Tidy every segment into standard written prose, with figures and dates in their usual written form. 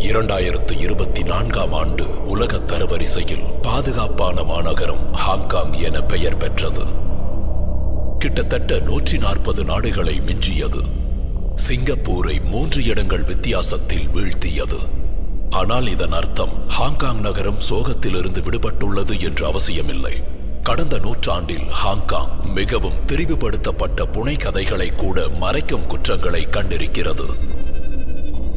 2024ஆம் ஆண்டு உலக தரவரிசையில் பாதுகாப்பான மாநகரம் ஹாங்காங் என பெயர் பெற்றது. கிட்டத்தட்ட 140 நாடுகளை மிஞ்சியது. சிங்கப்பூரை 3 இடங்கள் வித்தியாசத்தில் வீழ்த்தியது. ஆனால் இதன் அர்த்தம் ஹாங்காங் நகரம் சோகத்திலிருந்து விடுபட்டுள்ளது என்று அவசியமில்லை. கடந்த நூற்றாண்டில் ஹாங்காங் மிகவும் திரிவுபடுத்தப்பட்ட புனை கதைகளை கூட மறைக்கும் குற்றங்களை கண்டிருக்கிறது.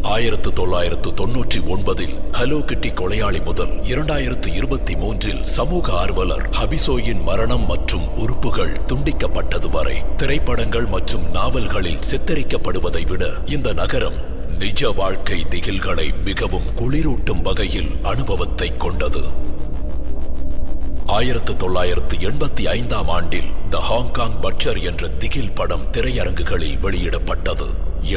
1999 ஹலோ கிட்டி கொலையாளி முதல் 2023 சமூக ஆர்வலர் ஹபிசோயின் மரணம் மற்றும் உறுப்புகள் துண்டிக்கப்பட்டது வரை திரைப்படங்கள் மற்றும் நாவல்களில் சித்தரிக்கப்படுவதை விட இந்த நகரம் நிஜ வாழ்க்கை திகில்களை மிகவும் குளிரூட்டும் வகையில் அனுபவத்தை கொண்டது. 1985ஆம் ஆண்டில் த ஹாங்காங் பட்சர் என்ற திகில் படம் திரையரங்குகளில் வெளியிடப்பட்டது.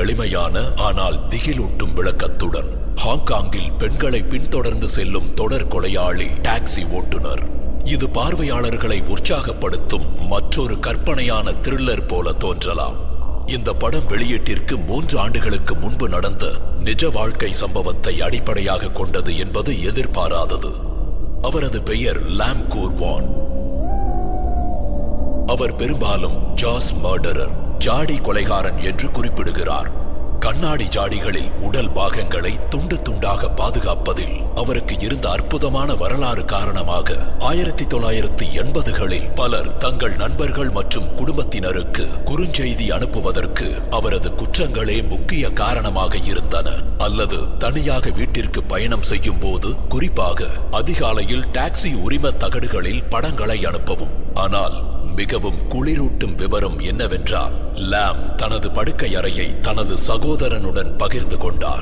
எளிமையான ஆனால் திகிலூட்டும் விளக்கத்துடன் ஹாங்காங்கில் பெண்களை பின்தொடர்ந்து செல்லும் தொடர் கொலையாளி டாக்ஸி ஓட்டுநர். இது பார்வையாளர்களை உற்சாகப்படுத்தும் மற்றொரு கற்பனையான த்ரில்லர் போல தோன்றலாம். இந்த படம் வெளியீட்டிற்கு 3 ஆண்டுகளுக்கு முன்பு நடந்த நிஜ வாழ்க்கை சம்பவத்தை அடிப்படையாக கொண்டது என்பது எதிர்பாராதது. அவரது பெயர் லாம் கூர்வான். அவர் பெரும்பாலும் ஜாஸ் மர்டரர், ஜாடி கொலைகாரன் என்று குறிப்பிடுகிறார். கண்ணாடி ஜாடிகளில் உடல் பாகங்களை துண்டு துண்டாக பாதுகாப்பதில் அவருக்கு இருந்த அற்புதமான வரலாறு காரணமாக 1980களில் பலர் தங்கள் நண்பர்கள் மற்றும் குடும்பத்தினருக்கு குறுஞ்செய்தி அனுப்புவதற்கு அவரது குற்றங்களே முக்கிய காரணமாக இருந்தன. அல்லது தனியாக வீட்டிற்கு பயணம் செய்யும் போது, குறிப்பாக அதிகாலையில் டாக்ஸி உரிம தகடுகளில் படங்களை அனுப்பவும். ஆனால் மிகவும் குளிரூட்டும் விவரம் என்னவென்றால், லாம் தனது படுக்கை அறையை தனது சகோதரனுடன் பகிர்ந்து கொண்டார்.